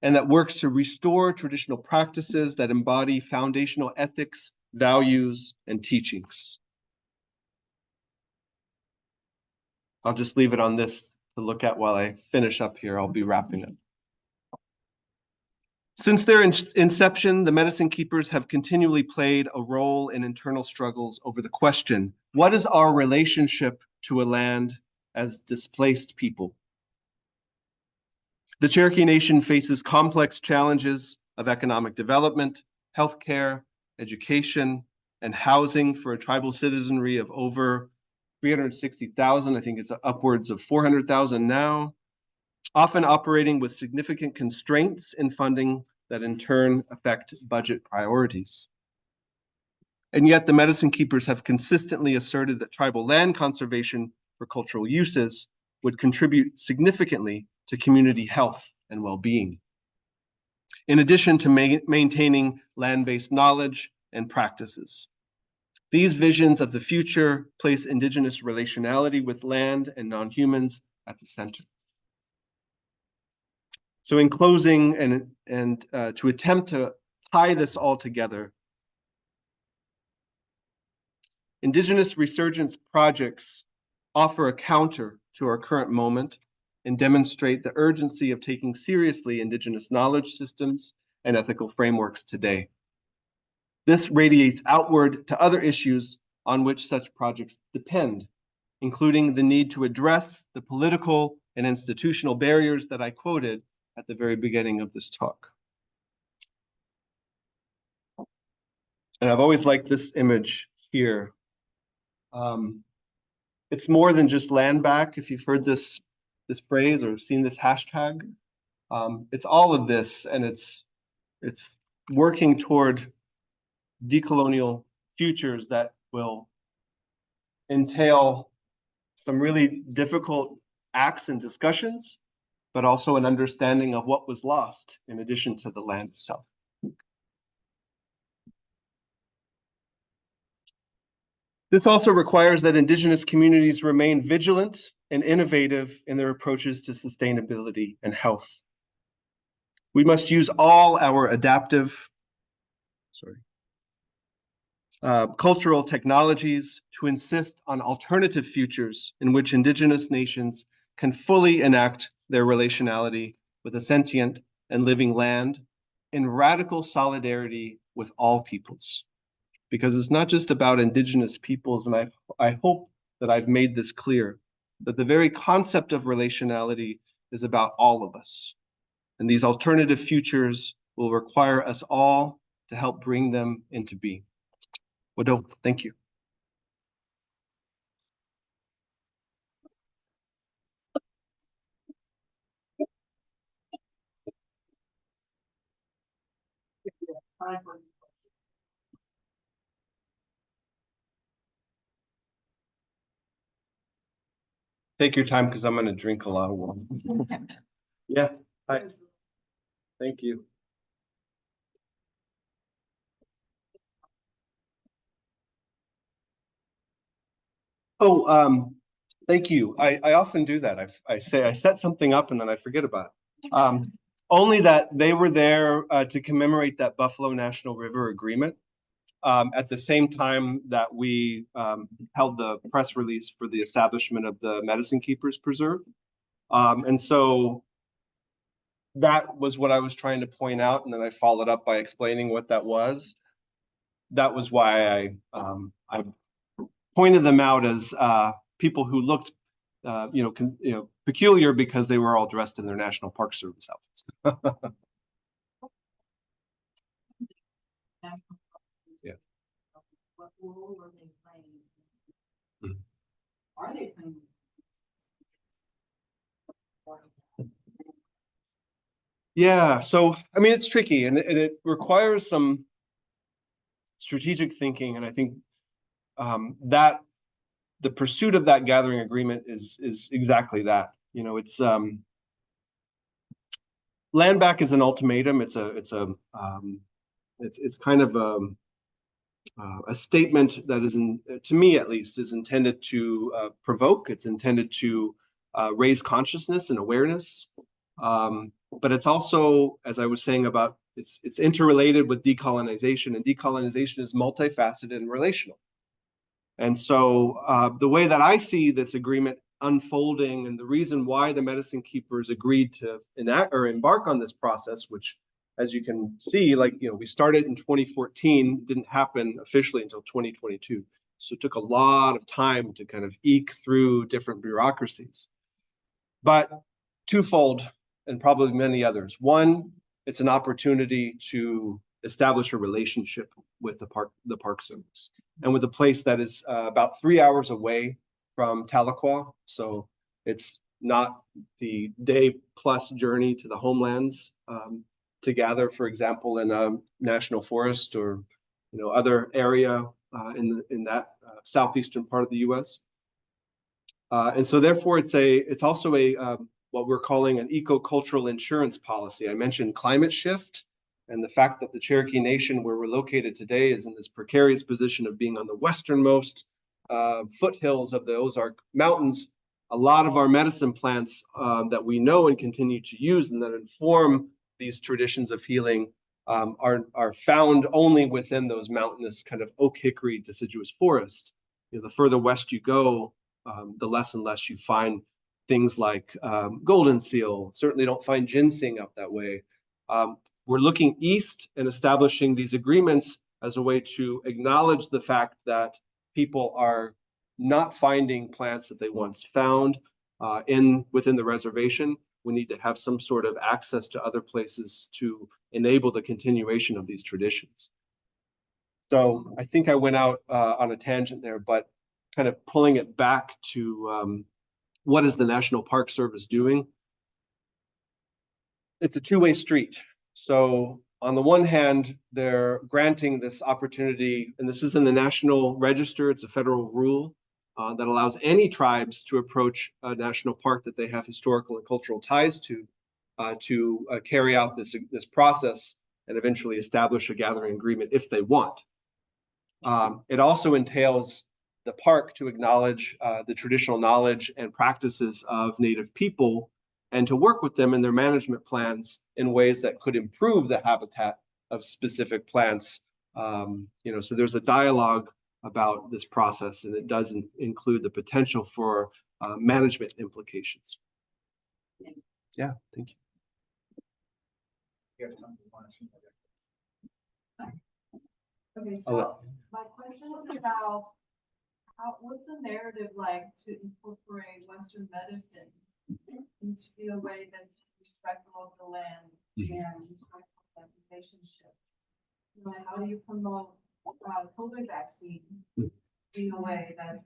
S2: and that works to restore traditional practices that embody foundational ethics, values, and teachings. I'll just leave it on this to look at while I finish up here. I'll be wrapping up. Since their inception, the medicine keepers have continually played a role in internal struggles over the question, what is our relationship to a land as displaced people? The Cherokee Nation faces complex challenges of economic development, healthcare, education, and housing for a tribal citizenry of over 360,000. I think it's upwards of 400,000 now, often operating with significant constraints in funding that in turn affect budget priorities. And yet the medicine keepers have consistently asserted that tribal land conservation for cultural uses would contribute significantly to community health and well-being, in addition to maintaining land-based knowledge and practices. These visions of the future place Indigenous relationality with land and non-humans at the center. So in closing, and to attempt to tie this all together, Indigenous resurgence projects offer a counter to our current moment and demonstrate the urgency of taking seriously Indigenous knowledge systems and ethical frameworks today. This radiates outward to other issues on which such projects depend, including the need to address the political and institutional barriers that I quoted at the very beginning of this talk. And I've always liked this image here. It's more than just land back, if you've heard this phrase or seen this hashtag. It's all of this, and it's working toward decolonial futures that will entail some really difficult acts and discussions, but also an understanding of what was lost in addition to the land itself. This also requires that Indigenous communities remain vigilant and innovative in their approaches to sustainability and health. We must use all our adaptive, cultural technologies to insist on alternative futures in which Indigenous nations can fully enact their relationality with a sentient and living land in radical solidarity with all peoples. Because it's not just about Indigenous peoples, and I hope that I've made this clear, that the very concept of relationality is about all of us. And these alternative futures will require us all to help bring them into being. Wado, thank you. Take your time because I'm going to drink a lot of water. Yeah, hi. Thank you. Oh, thank you. I often do that. I say I set something up and then I forget about it. Only that they were there to commemorate that Buffalo National River Agreement at the same time that we held the press release for the establishment of the Medicine Keepers Preserve. And so that was what I was trying to point out, and then I followed up by explaining what that was. That was why I pointed them out as people who looked, peculiar because they were all dressed in their National Park Service outfits. Yeah.
S3: What role are they playing?
S2: Mhm.
S3: Are they playing?
S2: Yeah, so I mean, it's tricky and it requires some strategic thinking, and I think that the pursuit of that gathering agreement is exactly that. You know, it's land back is an ultimatum. It's kind of a statement that is, to me at least, is intended to provoke. It's intended to raise consciousness and awareness. But it's also, as I was saying about, it's interrelated with decolonization, and decolonization is multifaceted and relational. And so the way that I see this agreement unfolding, and the reason why the Medicine Keepers agreed to enact or embark on this process, which, as you can see, we started in 2014, didn't happen officially until 2022. So it took a lot of time to kind of eke through different bureaucracies. But twofold, and probably many others. One, it's an opportunity to establish a relationship with the Park Service, and with a place that is about 3 hours away from Tahlequah. So it's not the day plus journey to the homelands to gather, for example, in a national forest or other area in that southeastern part of the U.S. And so therefore it's also a what we're calling an eco-cultural insurance policy. I mentioned climate shift. And the fact that the Cherokee Nation, where we're located today, is in this precarious position of being on the westernmost foothills of the Ozark Mountains, a lot of our medicine plants that we know and continue to use and that inform these traditions of healing are found only within those mountainous kind of oak hickory deciduous forests. You know, the further west you go, the less and less you find things like golden seal. Certainly don't find ginseng up that way. We're looking east and establishing these agreements as a way to acknowledge the fact that people are not finding plants that they once found within the reservation. We need to have some sort of access to other places to enable the continuation of these traditions. So I think I went out on a tangent there, but kind of pulling it back to what is the National Park Service doing? It's a two-way street. So on the one hand, they're granting this opportunity, and this is in the National Register, it's a federal rule that allows any tribes to approach a national park that they have historical and cultural ties to carry out this process and eventually establish a gathering agreement if they want. It also entails the park to acknowledge the traditional knowledge and practices of Native people and to work with them in their management plans in ways that could improve the habitat of specific plants. So there's a dialogue about this process, and it does include the potential for management implications. Yeah, thank you.
S3: Okay, so my question was about what's the narrative like to incorporate Western medicine into a way that's respectful of the land and respectful of the relationship? Like, how do you promote COVID vaccine in a way that,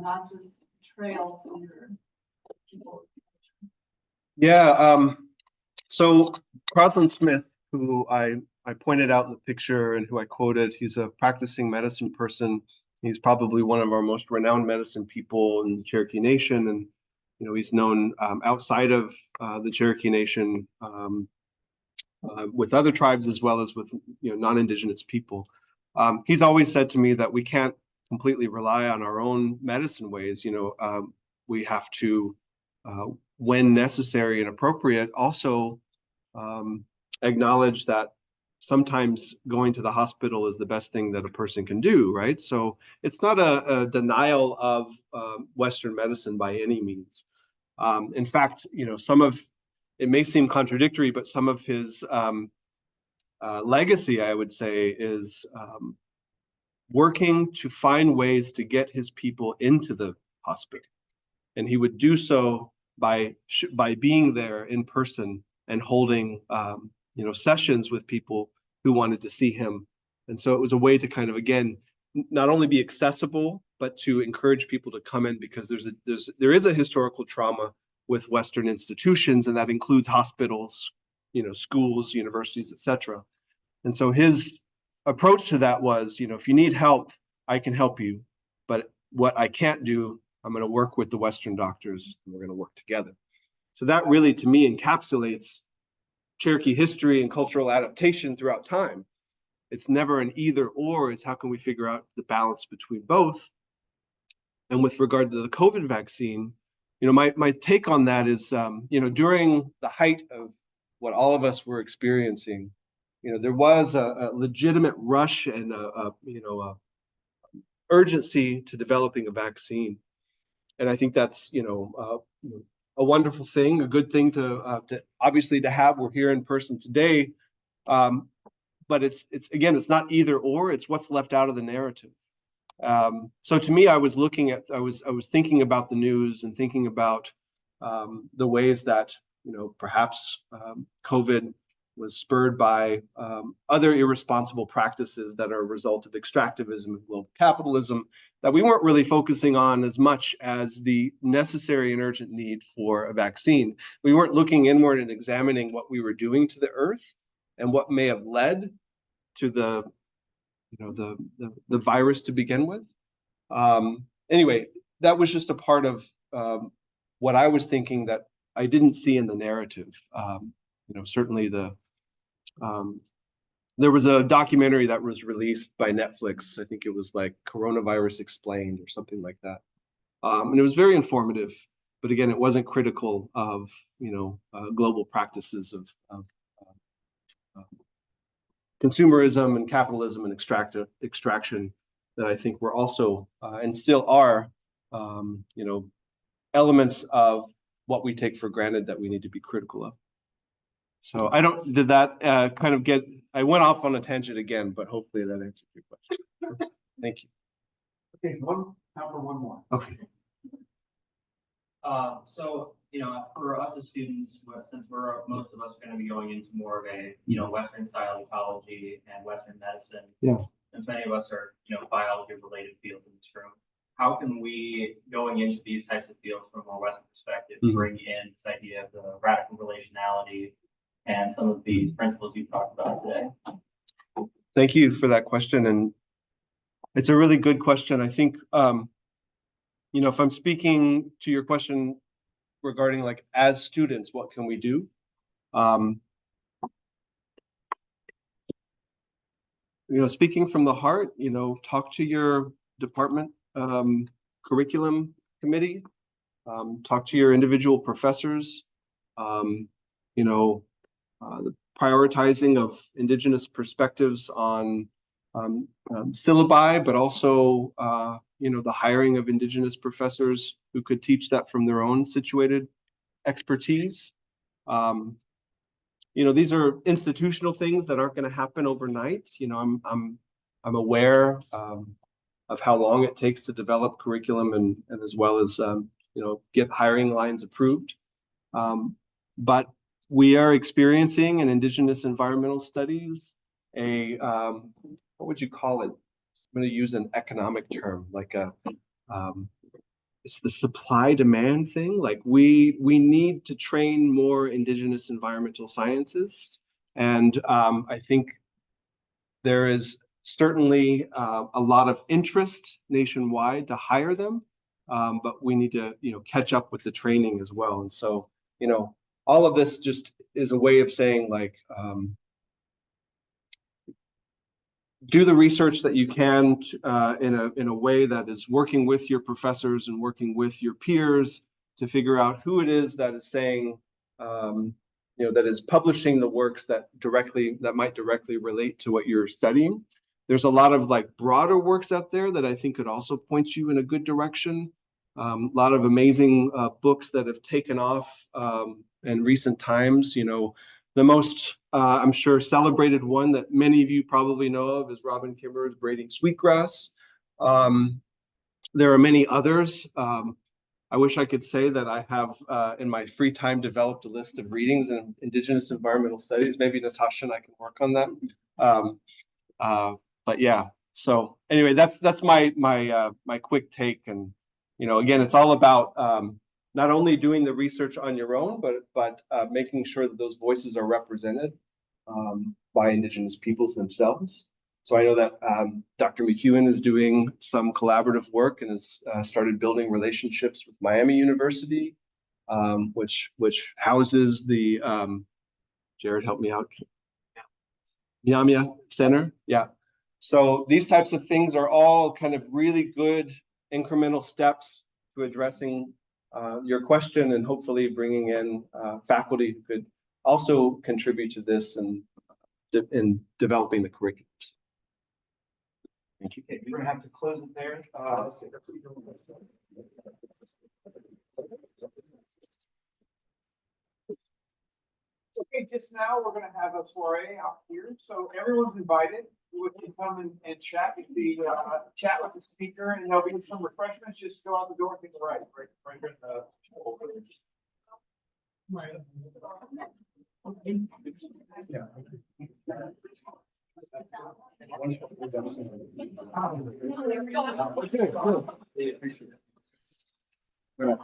S3: not just trail to your people?
S2: Yeah, so Crosland Smith, who I pointed out in the picture and who I quoted, he's a practicing medicine person. He's probably one of our most renowned medicine people in the Cherokee Nation. And, he's known outside of the Cherokee Nation with other tribes as well as with, non-Indigenous people. He's always said to me that we can't completely rely on our own medicine ways. We have to, when necessary and appropriate, also acknowledge that sometimes going to the hospital is the best thing that a person can do, right? So it's not a denial of Western medicine by any means. In fact, it may seem contradictory, but some of his legacy, I would say, is working to find ways to get his people into the hospital. And he would do so by being there in person and holding sessions with people who wanted to see him. And so it was a way to kind of, again, not only be accessible, but to encourage people to come in, because there is a historical trauma with Western institutions, and that includes hospitals, schools, universities, etc. And so his approach to that was, if you need help, I can help you. But what I can't do, I'm going to work with the Western doctors, and we're going to work together. So that really, to me, encapsulates Cherokee history and cultural adaptation throughout time. It's never an either or, it's how can we figure out the balance between both. And with regard to the COVID vaccine, my take on that is, during the height of what all of us were experiencing, there was a legitimate rush and a urgency to developing a vaccine. And I think that's, a wonderful thing, a good thing to obviously to have. We're here in person today, but it's not either or, it's what's left out of the narrative. So to me, I was thinking about the news and thinking about the ways that, perhaps COVID was spurred by other irresponsible practices that are a result of extractivism and global capitalism that we weren't really focusing on as much as the necessary and urgent need for a vaccine. We weren't looking inward and examining what we were doing to the earth and what may have led to the virus to begin with. Anyway, that was just a part of what I was thinking that I didn't see in the narrative. Certainly the There was a documentary that was released by Netflix. I think it was like Coronavirus Explained or something like that. And it was very informative, but again, it wasn't critical of, global practices of consumerism and capitalism and extraction that I think were also and still are, elements of what we take for granted that we need to be critical of. So did that kind of I went off on a tangent again, but hopefully that answered your question. Thank you.
S1: Okay, time for one more.
S2: Okay.
S4: So, for us as students, since most of us are going to be going into more of a, Western style ecology and Western medicine.
S2: Yeah.
S4: Since many of us are, biology related fields in this room, how can we, going into these types of fields from a Western perspective, bring in this idea of the radical relationality and some of these principles you've talked about today?
S2: Thank you for that question. And it's a really good question. I think, if I'm speaking to your question regarding like as students, what can we do? Speaking from the heart, talk to your department curriculum committee, talk to your individual professors, the prioritizing of Indigenous perspectives on syllabi, but also, the hiring of Indigenous professors who could teach that from their own situated expertise. These are institutional things that aren't going to happen overnight. I'm aware of how long it takes to develop curriculum and as well as get hiring lines approved. But we are experiencing in Indigenous environmental studies what would you call it? I'm going to use an economic term, like it's the supply-demand thing. Like we need to train more Indigenous environmental scientists, and I think there is certainly a lot of interest nationwide to hire them, but we need to catch up with the training as well. And so all of this just is a way of saying like, do the research that you can in a way that is working with your professors and working with your peers to figure out who it is that is saying, that is publishing the works that might directly relate to what you're studying. There's a lot of like broader works out there that I think could also point you in a good direction. A lot of amazing books that have taken off in recent times. The most, I'm sure, celebrated one that many of you probably know of is Robin Kimmerer's Braiding Sweetgrass. There are many others. I wish I could say that I have, in my free time, developed a list of readings in Indigenous environmental studies. Maybe Natasha and I can work on that. But yeah, so anyway, that's my quick take. And again, it's all about not only doing the research on your own, but making sure that those voices are represented by Indigenous peoples themselves. So I know that Dr. McEwen is doing some collaborative work and has started building relationships with Miami University, which houses the Jared, help me out. Miami Center, yeah. So these types of things are all kind of really good incremental steps to addressing your question and hopefully bringing in faculty who could also contribute to this and in developing the curriculums. Thank you.
S1: Okay, we're gonna have to close it there. Okay, just now we're gonna have a soiree out here, so everyone's invited. You can come and chat with the speaker, and there'll be some refreshments. Just go out the door and take a right here in the.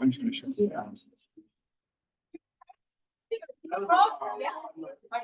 S1: I'm just gonna shut it down.